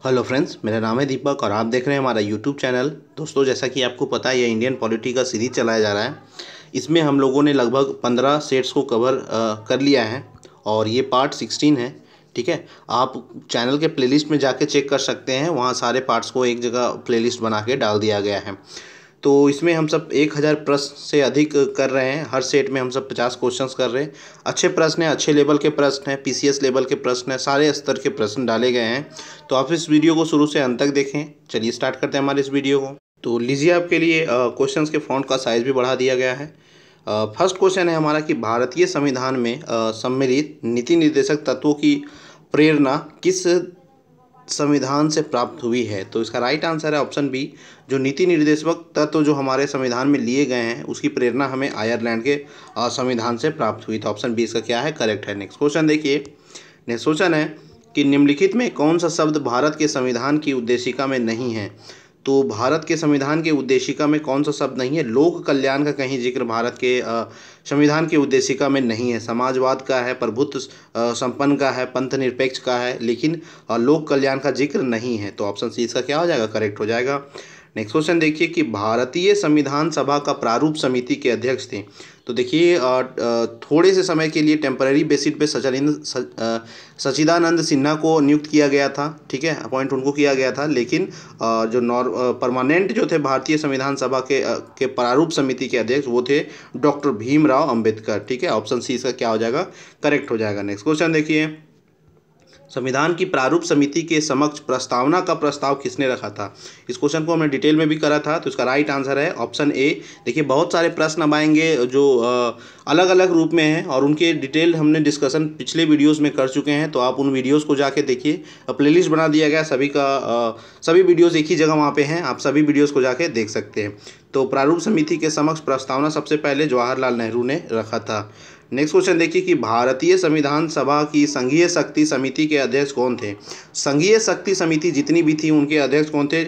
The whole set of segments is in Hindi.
हेलो फ्रेंड्स, मेरा नाम है दीपक और आप देख रहे हैं हमारा यूट्यूब चैनल। दोस्तों, जैसा कि आपको पता है, ये इंडियन पॉलिटी का सीरीज चलाया जा रहा है। इसमें हम लोगों ने लगभग 15 सेट्स को कवर कर लिया है और ये पार्ट 16 है। ठीक है, आप चैनल के प्लेलिस्ट में जाके चेक कर सकते हैं, वहाँ सारे पार्ट्स को एक जगह प्लेलिस्ट बना के डाल दिया गया है। तो इसमें हम सब 1000 प्रश्न से अधिक कर रहे हैं। हर सेट में हम सब 50 क्वेश्चंस कर रहे हैं। अच्छे प्रश्न हैं, अच्छे लेवल के प्रश्न हैं, पीसीएस लेवल के प्रश्न हैं, सारे स्तर के प्रश्न डाले गए हैं। तो आप इस वीडियो को शुरू से अंत तक देखें। चलिए स्टार्ट करते हैं हमारे इस वीडियो को। तो लीजिए, आपके लिए क्वेश्चंस के फॉन्ट का साइज़ भी बढ़ा दिया गया है। फर्स्ट क्वेश्चन है हमारा कि भारतीय संविधान में सम्मिलित नीति निर्देशक तत्वों की प्रेरणा किस संविधान से प्राप्त हुई है। तो इसका राइट आंसर है ऑप्शन बी। जो नीति निर्देशक तत्व जो हमारे संविधान में लिए गए हैं, उसकी प्रेरणा हमें आयरलैंड के संविधान से प्राप्त हुई। तो ऑप्शन बी इसका क्या है, करेक्ट है। नेक्स्ट क्वेश्चन देखिए। नेक्स्ट क्वेश्चन है कि निम्नलिखित में कौन सा शब्द भारत के संविधान की उद्देशिका में नहीं है। तो भारत के संविधान के उद्देशिका में कौन सा शब्द नहीं है। लोक कल्याण का कहीं जिक्र भारत के संविधान की उद्देशिका में नहीं है। समाजवाद का है, प्रभुत्व संपन्न का है, पंथ निरपेक्ष का है, लेकिन लोक कल्याण का जिक्र नहीं है। तो ऑप्शन सी इसका क्या हो जाएगा, करेक्ट हो जाएगा। नेक्स्ट क्वेश्चन देखिए कि भारतीय संविधान सभा का प्रारूप समिति के अध्यक्ष थे। तो देखिए, थोड़े से समय के लिए टेम्पररी बेसिस पे सच्चिदानंद सिन्हा को नियुक्त किया गया था। ठीक है, अपॉइंट उनको किया गया था, लेकिन जो परमानेंट जो थे भारतीय संविधान सभा के प्रारूप समिति के अध्यक्ष, वो थे डॉक्टर भीमराव अंबेडकर। ठीक है, ऑप्शन सी इसका क्या हो जाएगा, करेक्ट हो जाएगा। नेक्स्ट क्वेश्चन देखिए। संविधान की प्रारूप समिति के समक्ष प्रस्तावना का प्रस्ताव किसने रखा था। इस क्वेश्चन को हमने डिटेल में भी करा था। तो इसका राइट आंसर है ऑप्शन ए। देखिए, बहुत सारे प्रश्न अब आएंगे जो अलग अलग रूप में हैं और उनके डिटेल हमने डिस्कशन पिछले वीडियोस में कर चुके हैं। तो आप उन वीडियोस को जाके देखिए। प्लेलिस्ट बना दिया गया सभी वीडियोस एक ही जगह वहाँ पे हैं, आप सभी वीडियोस को जाके देख सकते हैं। तो प्रारूप समिति के समक्ष प्रस्तावना सबसे पहले जवाहरलाल नेहरू ने रखा था। नेक्स्ट क्वेश्चन देखिए कि भारतीय संविधान सभा की संघीय शक्ति समिति के अध्यक्ष कौन थे। संघीय शक्ति समिति जितनी भी थी, उनके अध्यक्ष कौन थे,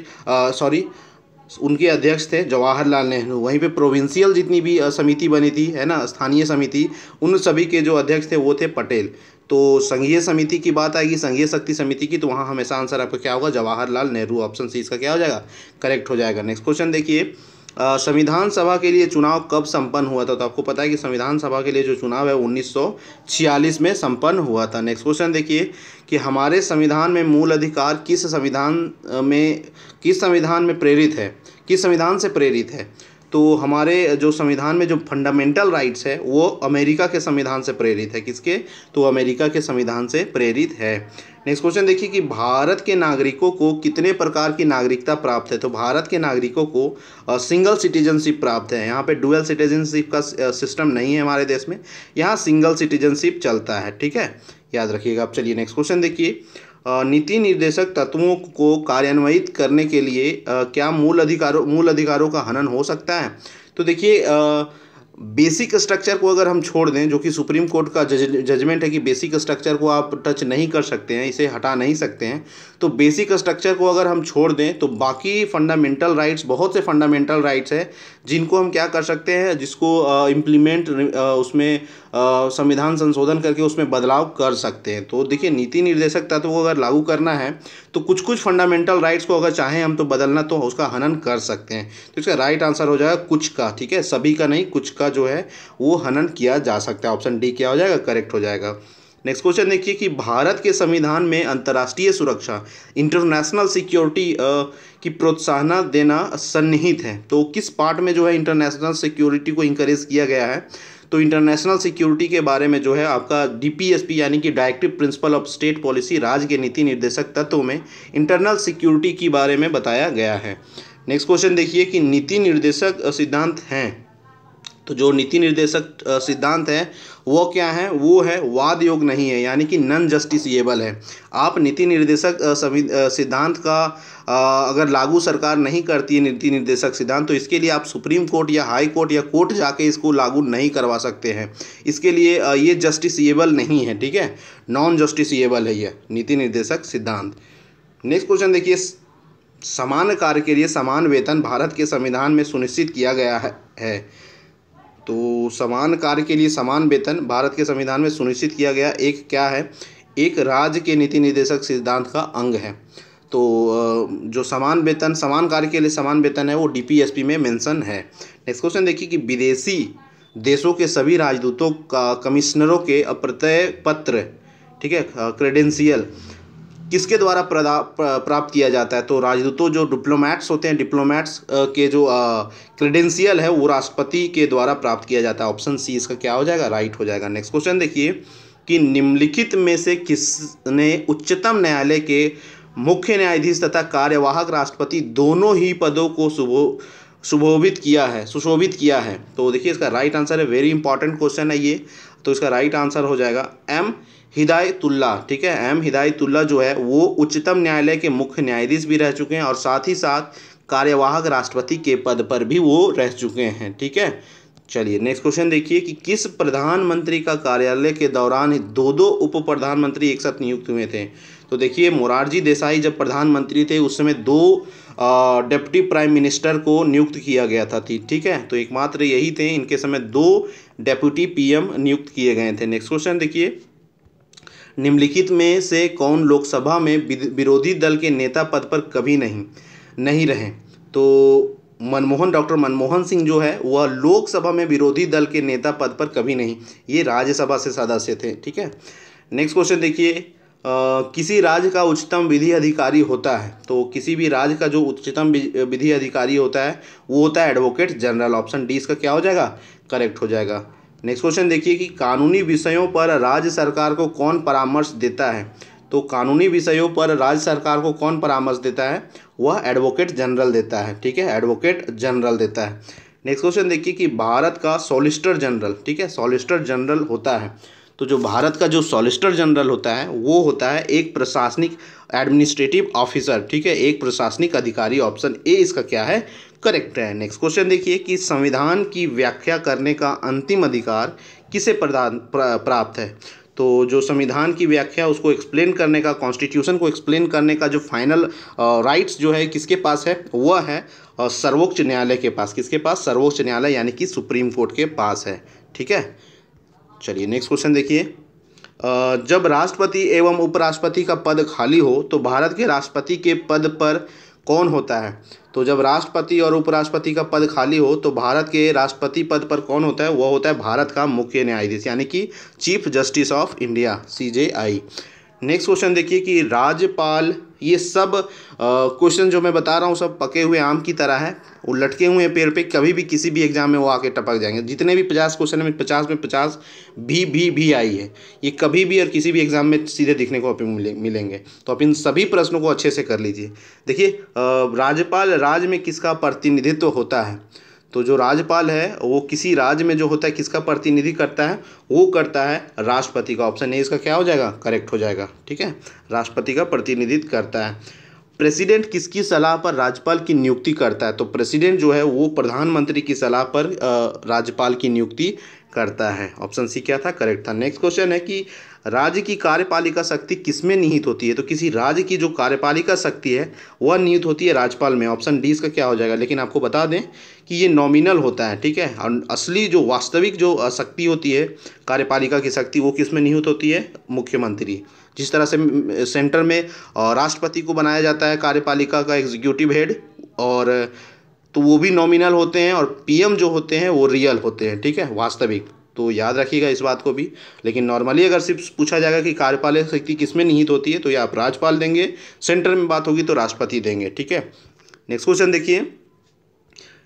उनके अध्यक्ष थे जवाहरलाल नेहरू। वहीं पे प्रोविंशियल जितनी भी समिति बनी थी, है ना, स्थानीय समिति, उन सभी के जो अध्यक्ष थे वो थे पटेल। तो संघीय समिति की बात आएगी, संघीय शक्ति समिति की, तो वहाँ हमेशा आंसर आपका क्या होगा, जवाहरलाल नेहरू। ऑप्शन सी इसका क्या हो जाएगा, करेक्ट हो जाएगा। नेक्स्ट क्वेश्चन देखिए। संविधान सभा के लिए चुनाव कब संपन्न हुआ था। तो आपको पता है कि संविधान सभा के लिए जो चुनाव है 1946 में संपन्न हुआ था। नेक्स्ट क्वेश्चन देखिए कि हमारे संविधान में मूल अधिकार किस संविधान में प्रेरित है, किस संविधान से प्रेरित है। तो हमारे जो संविधान में जो फंडामेंटल राइट्स है वो अमेरिका के संविधान से प्रेरित है। किसके, तो अमेरिका के संविधान से प्रेरित है। नेक्स्ट क्वेश्चन देखिए कि भारत के नागरिकों को कितने प्रकार की नागरिकता प्राप्त है। तो भारत के नागरिकों को सिंगल सिटीजनशिप प्राप्त है। यहाँ पे डुअल सिटीजनशिप का सिस्टम नहीं है हमारे देश में, यहाँ सिंगल सिटीजनशिप चलता है। ठीक है, याद रखिएगा आप। चलिए नेक्स्ट क्वेश्चन देखिए। नीति निर्देशक तत्वों को कार्यान्वित करने के लिए क्या मूल अधिकारों का हनन हो सकता है। तो देखिए, बेसिक स्ट्रक्चर को अगर हम छोड़ दें, जो कि सुप्रीम कोर्ट का जजमेंट है कि बेसिक स्ट्रक्चर को आप टच नहीं कर सकते हैं, इसे हटा नहीं सकते हैं, तो बेसिक स्ट्रक्चर को अगर हम छोड़ दें तो बाकी फंडामेंटल राइट्स, बहुत से फंडामेंटल राइट्स हैं जिनको हम क्या कर सकते हैं, जिसको इम्प्लीमेंट उसमें संविधान संशोधन करके उसमें बदलाव कर सकते हैं। तो देखिए, नीति निर्देशक तत्व को अगर लागू करना है तो कुछ कुछ फंडामेंटल राइट्स को अगर चाहें हम तो बदलना, तो उसका हनन कर सकते हैं। तो इसका राइट आंसर हो जाएगा कुछ का। ठीक है, सभी का नहीं, कुछ का जो है वो हनन किया जा सकता है। ऑप्शन डी क्या हो जाएगा, करेक्ट हो जाएगा। नेक्स्ट क्वेश्चन देखिए कि भारत के संविधान में अंतर्राष्ट्रीय सुरक्षा, इंटरनेशनल सिक्योरिटी की प्रोत्साहन देना सन्निहित है। तो किस पार्ट में जो है इंटरनेशनल सिक्योरिटी को इंकरेज किया गया है। तो इंटरनेशनल सिक्योरिटी के बारे में जो है आपका डीपीएसपी यानी कि directive principle of state policy, राज्य के नीति निर्देशक तत्व में इंटरनल सिक्योरिटी के बारे में बताया गया है। नेक्स्ट क्वेश्चन देखिए कि नीति निर्देशक सिद्धांत हैं। तो जो नीति निर्देशक सिद्धांत है वो क्या है, वो है वाद योग नहीं है, यानी कि नॉन जस्टिसिएबल है। आप नीति निर्देशक सिद्धांत का अगर लागू सरकार नहीं करती है नीति निर्देशक सिद्धांत, तो इसके लिए आप सुप्रीम कोर्ट या हाई कोर्ट या कोर्ट जाके इसको लागू नहीं करवा सकते हैं। इसके लिए ये जस्टिसिएबल नहीं है। ठीक है, नॉन जस्टिसिएबल है ये नीति निर्देशक सिद्धांत। नेक्स्ट क्वेश्चन देखिए। समान कार्य के लिए समान वेतन भारत के संविधान में सुनिश्चित किया गया है। तो समान कार्य के लिए समान वेतन भारत के संविधान में सुनिश्चित किया गया एक क्या है, एक राज्य के नीति निर्देशक सिद्धांत का अंग है। तो जो समान वेतन, समान कार्य के लिए समान वेतन है वो डीपीएसपी में मेंशन है। नेक्स्ट क्वेश्चन देखिए कि विदेशी देशों के सभी राजदूतों का कमिश्नरों के अप्रत्यय पत्र, ठीक है, क्रेडेंशियल किसके द्वारा प्राप्त किया जाता है? तो राजदूतों जो डिप्लोमैट्स होते हैं, डिप्लोमैट्स के जो क्रेडेंशियल है वो राष्ट्रपति के द्वारा प्राप्त किया जाता है। ऑप्शन सी इसका क्या हो जाएगा? राइट हो जाएगा। नेक्स्ट क्वेश्चन देखिए कि निम्नलिखित में से किसने उच्चतम न्यायालय के मुख्य न्यायाधीश तथा कार्यवाहक राष्ट्रपति दोनों ही पदों को सुशोभित किया है? तो देखिए इसका राइट आंसर है, वेरी इंपॉर्टेंट क्वेश्चन है ये, तो इसका राइट आंसर हो जाएगा एम हिदायतुल्ला। ठीक है, एम हिदायतुल्ला जो है वो उच्चतम न्यायालय के मुख्य न्यायाधीश भी रह चुके हैं और साथ ही साथ कार्यवाहक राष्ट्रपति के पद पर भी वो रह चुके हैं। ठीक है, चलिए नेक्स्ट क्वेश्चन देखिए कि किस प्रधानमंत्री का कार्यालय के दौरान दो उप प्रधानमंत्री एक साथ नियुक्त हुए थे? तो देखिए मोरारजी देसाई जब प्रधानमंत्री थे उस समय दो डिप्टी प्राइम मिनिस्टर को नियुक्त किया गया था। ठीक है, तो एकमात्र यही थे, इनके समय दो डेप्यूटी पीएम नियुक्त किए गए थे। नेक्स्ट क्वेश्चन देखिए, निम्नलिखित में से कौन लोकसभा में विरोधी दल के नेता पद पर कभी नहीं रहे? तो डॉक्टर मनमोहन सिंह जो है वह लोकसभा में विरोधी दल के नेता पद पर कभी नहीं, ये राज्यसभा से सदस्य थे। ठीक है, नेक्स्ट क्वेश्चन देखिए, किसी राज्य का उच्चतम विधि अधिकारी होता है? तो किसी भी राज्य का जो उच्चतम विधि अधिकारी होता है वो होता है एडवोकेट जनरल। ऑप्शन डी इसका क्या हो जाएगा? करेक्ट हो जाएगा। नेक्स्ट क्वेश्चन देखिए कि कानूनी विषयों पर राज्य सरकार को कौन परामर्श देता है? तो कानूनी विषयों पर राज्य सरकार को कौन परामर्श देता है? वह एडवोकेट जनरल देता है। ठीक है, एडवोकेट जनरल देता है। नेक्स्ट क्वेश्चन देखिए कि भारत का सॉलिसिटर जनरल, ठीक है, सॉलिसिटर जनरल होता है, तो जो भारत का जो सॉलिसिटर जनरल होता है वो होता है एक प्रशासनिक एडमिनिस्ट्रेटिव ऑफिसर। ठीक है, एक प्रशासनिक अधिकारी। ऑप्शन ए इसका क्या है? करेक्ट है। नेक्स्ट क्वेश्चन देखिए कि संविधान की व्याख्या करने का अंतिम अधिकार किसे प्राप्त है? तो जो संविधान की व्याख्या उसको एक्सप्लेन करने का, कॉन्स्टिट्यूशन को एक्सप्लेन करने का जो फाइनल राइट्स जो है किसके पास है? वह है सर्वोच्च न्यायालय के पास। किसके पास? सर्वोच्च न्यायालय यानी कि सुप्रीम कोर्ट के पास है। ठीक है, चलिए नेक्स्ट क्वेश्चन देखिए, जब राष्ट्रपति एवं उपराष्ट्रपति का पद खाली हो तो भारत के राष्ट्रपति के पद पर कौन होता है? तो जब राष्ट्रपति और उपराष्ट्रपति का पद खाली हो तो भारत के राष्ट्रपति पद पर कौन होता है? वह होता है भारत का मुख्य न्यायाधीश यानी कि chief justice of India, CJI। Next question देखिए कि राज्यपाल, ये सब क्वेश्चन जो मैं बता रहा हूँ सब पके हुए आम की तरह है, वो लटके हुए हैं पेड़ पे, कभी भी किसी भी एग्जाम में वो आके टपक जाएंगे। जितने भी 50 क्वेश्चन में 50 में 50 भी आई है, ये कभी भी और किसी भी एग्जाम में सीधे दिखने को आप मिलेंगे। तो आप इन सभी प्रश्नों को अच्छे से कर लीजिए। देखिए राज्यपाल राज्य में किसका प्रतिनिधित्व होता है? तो जो राज्यपाल है वो किसी राज्य में जो होता है किसका प्रतिनिधि करता है? वो करता है राष्ट्रपति का। ऑप्शन ए इसका क्या हो जाएगा? करेक्ट हो जाएगा। ठीक है, राष्ट्रपति का प्रतिनिधित्व करता है। प्रेसिडेंट किसकी सलाह पर राज्यपाल की नियुक्ति करता है? तो प्रेसिडेंट जो है वो प्रधानमंत्री की सलाह पर राज्यपाल की नियुक्ति करता है। ऑप्शन सी क्या था? करेक्ट था। नेक्स्ट क्वेश्चन है कि राज्य की कार्यपालिका शक्ति किसमें निहित होती है? तो किसी राज्य की जो कार्यपालिका शक्ति है वह निहित होती है राज्यपाल में। ऑप्शन डी इसका क्या हो जाएगा? लेकिन आपको बता दें कि ये नॉमिनल होता है। ठीक है, और असली जो वास्तविक जो शक्ति होती है कार्यपालिका की शक्ति वो किस में निहित होती है? मुख्यमंत्री। जिस तरह से सेंटर में राष्ट्रपति को बनाया जाता है कार्यपालिका का एग्जीक्यूटिव हेड, और तो वो भी नॉमिनल होते हैं, और पीएम जो होते हैं वो रियल होते हैं। ठीक है, वास्तविक। तो याद रखिएगा इस बात को भी। लेकिन नॉर्मली अगर सिर्फ पूछा जाएगा कि कार्यपालिक शक्ति किसमें निहित होती है तो या आप राज्यपाल देंगे, सेंटर में बात होगी तो राष्ट्रपति देंगे। ठीक है, नेक्स्ट क्वेश्चन देखिए,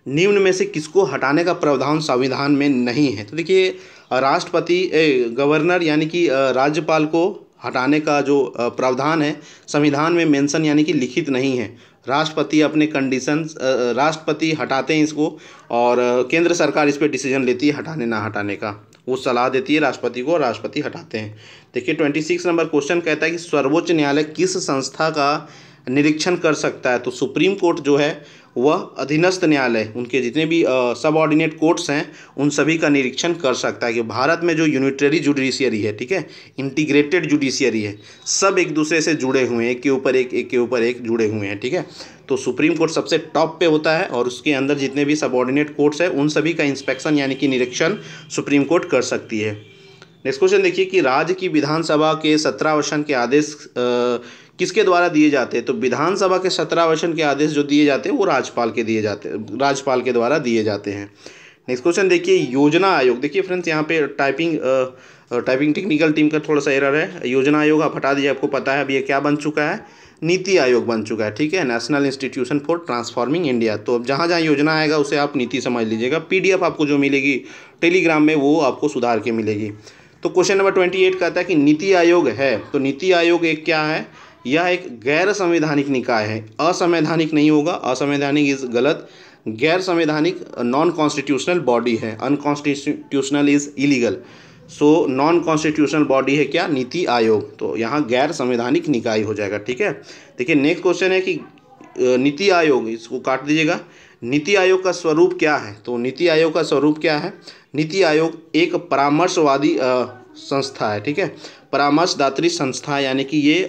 निम्न में से किसको हटाने का प्रावधान संविधान में नहीं है? तो देखिए राष्ट्रपति गवर्नर यानी कि राज्यपाल को हटाने का जो प्रावधान है संविधान में मेंशन यानी कि लिखित नहीं है। राष्ट्रपति अपने कंडीशंस, राष्ट्रपति हटाते हैं इसको, और केंद्र सरकार इस पर डिसीजन लेती है हटाने ना हटाने का, वो सलाह देती है राष्ट्रपति को और राष्ट्रपति हटाते हैं। देखिए 26 नंबर क्वेश्चन कहता है कि सर्वोच्च न्यायालय किस संस्था का निरीक्षण कर सकता है? तो सुप्रीम कोर्ट जो है वह अधीनस्थ न्यायालय, उनके जितने भी सबऑर्डिनेट कोर्ट्स हैं उन सभी का निरीक्षण कर सकता है कि भारत में जो यूनिटरी जुडिशियरी है, ठीक है, इंटीग्रेटेड जुडिशियरी है, सब एक दूसरे से जुड़े हुए हैं, एक के ऊपर एक जुड़े हुए हैं। ठीक है, तो सुप्रीम कोर्ट सबसे टॉप पे होता है और उसके अंदर जितने भी सबऑर्डिनेट कोर्ट्स हैं उन सभी का इंस्पेक्शन यानी कि निरीक्षण सुप्रीम कोर्ट कर सकती है। नेक्स्ट क्वेश्चन देखिए कि राज्य की विधानसभा के 17 वर्षन के आदेश किसके द्वारा दिए जाते हैं? तो विधानसभा के 17 वर्षन के आदेश जो दिए जाते हैं वो राज्यपाल के द्वारा दिए जाते हैं। नेक्स्ट क्वेश्चन देखिए, योजना आयोग। देखिए फ्रेंड्स, यहाँ पे टाइपिंग टेक्निकल टीम का थोड़ा सा एरर है। योजना आयोग आप हटा दीजिए, आपको पता है अब ये क्या बन चुका है, नीति आयोग बन चुका है। ठीक है, national institution for transforming India. तो अब जहाँ जहाँ योजना आएगा उसे आप नीति समझ लीजिएगा। PDF आपको जो मिलेगी टेलीग्राम में वो आपको सुधार के मिलेगी। तो क्वेश्चन नंबर 28 कहता है कि नीति आयोग है, तो नीति आयोग एक क्या है? यह एक गैर संवैधानिक निकाय है। असंवैधानिक नहीं होगा, असंवैधानिक इज गलत, गैर संवैधानिक नॉन कॉन्स्टिट्यूशनल बॉडी है। Unconstitutional is illegal, so non constitutional body है क्या? नीति आयोग। तो यहाँ गैर संवैधानिक निकाय हो जाएगा। ठीक है, देखिए नेक्स्ट क्वेश्चन है कि नीति आयोग, इसको काट दीजिएगा, नीति आयोग का स्वरूप क्या है? तो नीति आयोग का स्वरूप क्या है? नीति आयोग एक परामर्शवादी संस्था है। ठीक है, परामर्शदात्री संस्था, यानी कि ये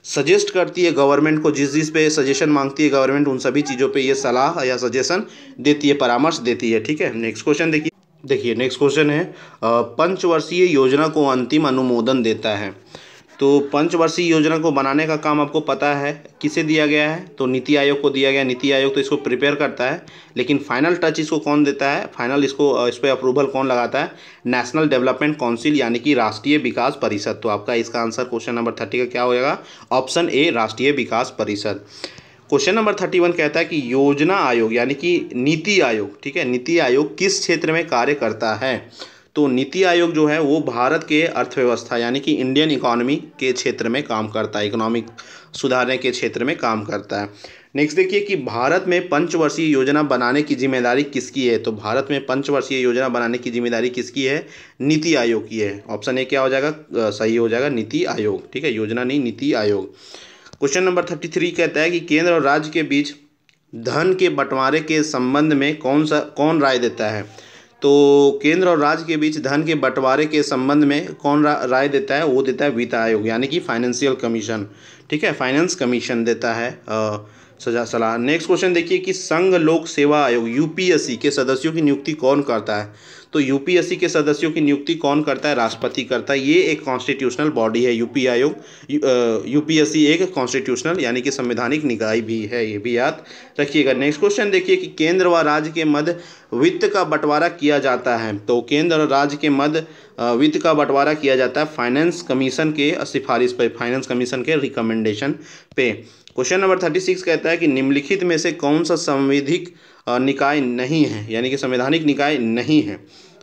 सजेस्ट करती है गवर्नमेंट को, जिस पे सजेशन मांगती है गवर्नमेंट उन सभी चीज़ों पे ये सलाह या सजेशन देती है, परामर्श देती है। ठीक है, नेक्स्ट क्वेश्चन देखिए नेक्स्ट क्वेश्चन है, पंचवर्षीय योजना को अंतिम अनुमोदन देता है। तो पंचवर्षीय योजना को बनाने का काम आपको पता है किसे दिया गया है? तो नीति आयोग को दिया गया। नीति आयोग तो इसको प्रिपेयर करता है, लेकिन फाइनल टच इसको कौन देता है? फाइनल इस पर अप्रूवल कौन लगाता है? नेशनल डेवलपमेंट काउंसिल, यानी कि राष्ट्रीय विकास परिषद। तो आपका इसका आंसर क्वेश्चन नंबर 30 का क्या हो जाएगा? ऑप्शन ए, राष्ट्रीय विकास परिषद। क्वेश्चन नंबर 31 कहता है कि योजना आयोग यानी कि नीति आयोग, ठीक है, नीति आयोग किस क्षेत्र में कार्य करता है? तो नीति आयोग जो है वो भारत के अर्थव्यवस्था यानी कि इंडियन इकोनॉमी के क्षेत्र में काम करता है, इकोनॉमिक सुधारने के क्षेत्र में काम करता है। नेक्स्ट देखिए कि भारत में पंचवर्षीय योजना बनाने की जिम्मेदारी किसकी है? तो भारत में पंचवर्षीय योजना बनाने की जिम्मेदारी किसकी है? नीति आयोग की है। ऑप्शन ए क्या हो जाएगा? सही हो जाएगा नीति आयोग। ठीक है, योजना नहीं, नीति आयोग। क्वेश्चन नंबर 33 कहता है कि केंद्र और राज्य के बीच धन के बंटवारे के संबंध में कौन राय देता है? तो केंद्र और राज्य के बीच धन के बंटवारे के संबंध में कौन राय देता है? वो देता है वित्त आयोग यानी कि फाइनेंशियल कमीशन। ठीक है, फाइनेंस कमीशन देता है सलाह। नेक्स्ट क्वेश्चन देखिए कि संघ लोक सेवा आयोग UPSC के सदस्यों की नियुक्ति कौन करता है? तो UPSC के सदस्यों की नियुक्ति कौन करता है? राष्ट्रपति करता है। ये एक कॉन्स्टिट्यूशनल बॉडी है UPSC एक कॉन्स्टिट्यूशनल यानी कि संवैधानिक निकाय भी है, ये भी याद रखिएगा। नेक्स्ट क्वेश्चन देखिए कि केंद्र व राज्य के मध्य वित्त का बंटवारा किया जाता है। तो केंद्र और राज्य के मध्य वित्त का बंटवारा किया जाता है फाइनेंस कमीशन के सिफारिश पर, फाइनेंस कमीशन के रिकमेंडेशन पे। क्वेश्चन नंबर 36 कहता है कि निम्नलिखित में से कौन सा संवैधानिक निकाय नहीं है, यानी कि संवैधानिक निकाय नहीं है?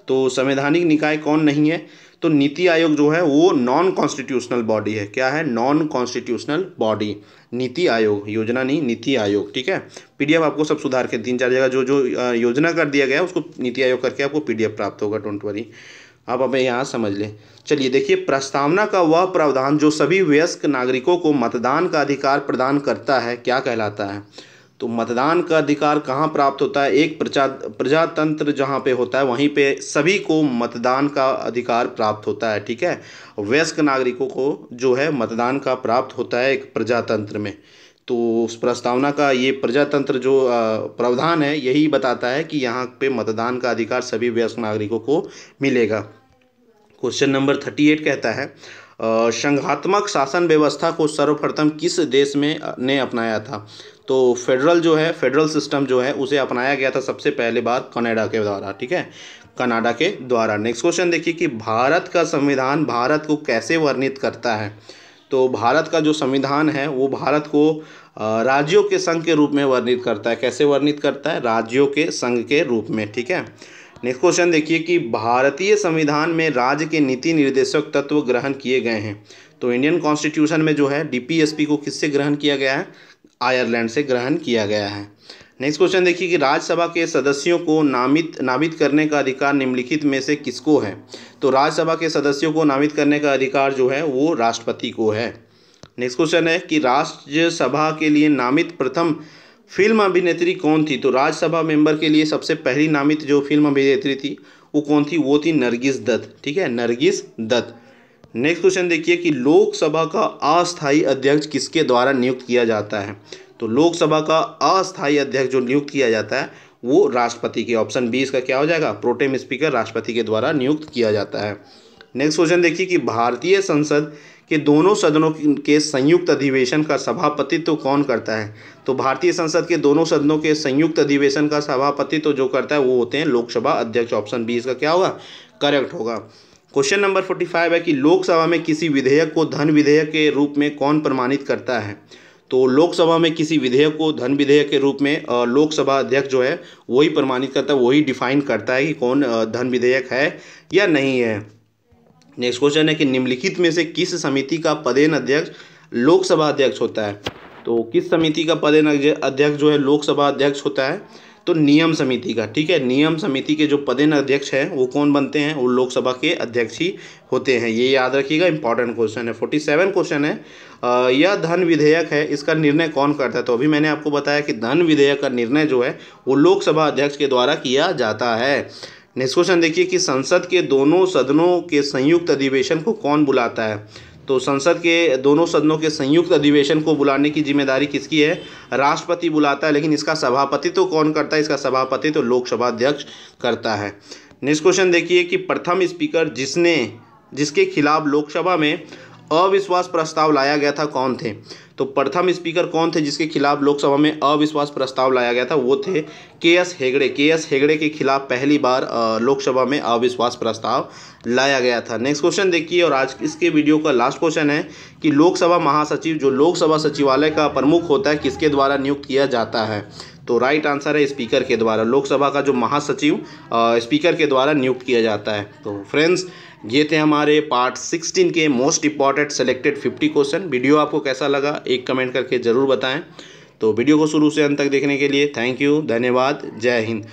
तो संवैधानिक निकाय कौन नहीं है? तो नीति आयोग जो है वो नॉन कॉन्स्टिट्यूशनल बॉडी है। क्या है? Non constitutional body, NITI Aayog, योजना नहीं, नीति आयोग। ठीक है, PDF आपको सब सुधार के 3-4 जगह जो योजना कर दिया गया है उसको नीति आयोग करके आपको PDF प्राप्त होगा, डोंट वरी, आप अब यहाँ समझ लें। चलिए देखिए, प्रस्तावना का वह प्रावधान जो सभी वयस्क नागरिकों को मतदान का अधिकार प्रदान करता है क्या कहलाता है? तो मतदान का अधिकार कहाँ प्राप्त होता है? एक प्रजातंत्र जहाँ पे होता है वहीं पे सभी को मतदान का अधिकार प्राप्त होता है। ठीक है, वयस्क नागरिकों को जो है मतदान का प्राप्त होता है एक प्रजातंत्र में। तो उस प्रस्तावना का ये प्रजातंत्र जो प्रावधान है यही बताता है कि यहाँ पे मतदान का अधिकार सभी वयस्क नागरिकों को मिलेगा। क्वेश्चन नंबर 38 कहता है संघात्मक शासन व्यवस्था को सर्वप्रथम किस देश में ने अपनाया था? तो फेडरल सिस्टम जो है उसे अपनाया गया था सबसे पहले बार कनाडा के द्वारा। ठीक है, कनाडा के द्वारा। नेक्स्ट क्वेश्चन देखिए कि भारत का संविधान भारत को कैसे वर्णित करता है? तो भारत का जो संविधान है वो भारत को राज्यों के संघ के रूप में वर्णित करता है। कैसे वर्णित करता है? राज्यों के संघ के रूप में। ठीक है, नेक्स्ट क्वेश्चन देखिए कि भारतीय संविधान में राज्य के नीति निर्देशक तत्व ग्रहण किए गए हैं। तो इंडियन कॉन्स्टिट्यूशन में जो है DPSP को किससे ग्रहण किया गया है? आयरलैंड से ग्रहण किया गया है। नेक्स्ट क्वेश्चन देखिए कि राज्यसभा के सदस्यों को नामित करने का अधिकार निम्नलिखित में से किसको है? तो राज्यसभा के सदस्यों को नामित करने का अधिकार जो है वो राष्ट्रपति को है। नेक्स्ट क्वेश्चन है कि राज्यसभा के लिए नामित प्रथम फिल्म अभिनेत्री कौन थी? तो राज्यसभा मेंबर के लिए सबसे पहली नामित जो फिल्म अभिनेत्री थी वो कौन थी? वो थी नरगिस दत्त। ठीक है, नरगिस दत्त। नेक्स्ट क्वेश्चन देखिए कि लोकसभा का अस्थायी अध्यक्ष किसके द्वारा नियुक्त किया जाता है? तो लोकसभा का अस्थायी अध्यक्ष जो नियुक्त किया जाता है वो राष्ट्रपति के। ऑप्शन 20 का क्या हो जाएगा? प्रोटेम स्पीकर राष्ट्रपति के द्वारा नियुक्त किया जाता है। नेक्स्ट क्वेश्चन देखिए कि भारतीय संसद कि दोनों सदनों के संयुक्त अधिवेशन का सभापतित्व कौन करता है? तो भारतीय संसद के दोनों सदनों के संयुक्त अधिवेशन का सभापतित्व जो करता है वो होते हैं लोकसभा अध्यक्ष। ऑप्शन बी इसका क्या होगा? करेक्ट होगा। क्वेश्चन नंबर 45 है कि लोकसभा में किसी विधेयक को धन विधेयक के रूप में कौन प्रमाणित करता है? तो लोकसभा में किसी विधेयक को धन विधेयक के रूप में लोकसभा अध्यक्ष जो है वही प्रमाणित करता है, वही डिफाइन करता है कि कौन धन विधेयक है या नहीं है। नेक्स्ट क्वेश्चन है कि निम्नलिखित में से किस समिति का पदेन अध्यक्ष लोकसभा अध्यक्ष होता है? तो किस समिति का पदेन अध्यक्ष जो है लोकसभा अध्यक्ष होता है? तो नियम समिति का। ठीक है, नियम समिति के जो पदेन अध्यक्ष हैं वो कौन बनते हैं? वो लोकसभा के अध्यक्ष ही होते हैं, ये याद रखिएगा, इंपॉर्टेंट क्वेश्चन है। 47 क्वेश्चन है, यह धन विधेयक है, इसका निर्णय कौन करता है? तो अभी मैंने आपको बताया कि धन विधेयक का निर्णय जो है वो लोकसभा अध्यक्ष के द्वारा किया जाता है। नेक्स्ट क्वेश्चन देखिए कि संसद के दोनों सदनों के संयुक्त अधिवेशन को कौन बुलाता है? तो संसद के दोनों सदनों के संयुक्त अधिवेशन को बुलाने की जिम्मेदारी किसकी है? राष्ट्रपति बुलाता है, लेकिन इसका सभापतित्व कौन करता है? इसका सभापतित्व लोकसभा अध्यक्ष करता है। नेक्स्ट क्वेश्चन देखिए कि प्रथम स्पीकर जिसके खिलाफ लोकसभा में अविश्वास प्रस्ताव लाया गया था कौन थे? तो प्रथम स्पीकर कौन थे जिसके खिलाफ लोकसभा में अविश्वास प्रस्ताव लाया गया था? वो थे के.एस. हेगड़े। के.एस. हेगड़े के खिलाफ पहली बार लोकसभा में अविश्वास प्रस्ताव लाया गया था। नेक्स्ट क्वेश्चन देखिए, और आज इसके वीडियो का लास्ट क्वेश्चन है कि लोकसभा महासचिव जो लोकसभा सचिवालय का प्रमुख होता है किसके द्वारा नियुक्त किया जाता है? तो राइट आंसर है स्पीकर के द्वारा। लोकसभा का जो महासचिव स्पीकर के द्वारा नियुक्त किया जाता है। तो फ्रेंड्स, ये थे हमारे पार्ट 16 के most important selected 50 question. Video आपको कैसा लगा एक कमेंट करके ज़रूर बताएं। तो वीडियो को शुरू से अंत तक देखने के लिए थैंक यू, धन्यवाद, जय हिंद।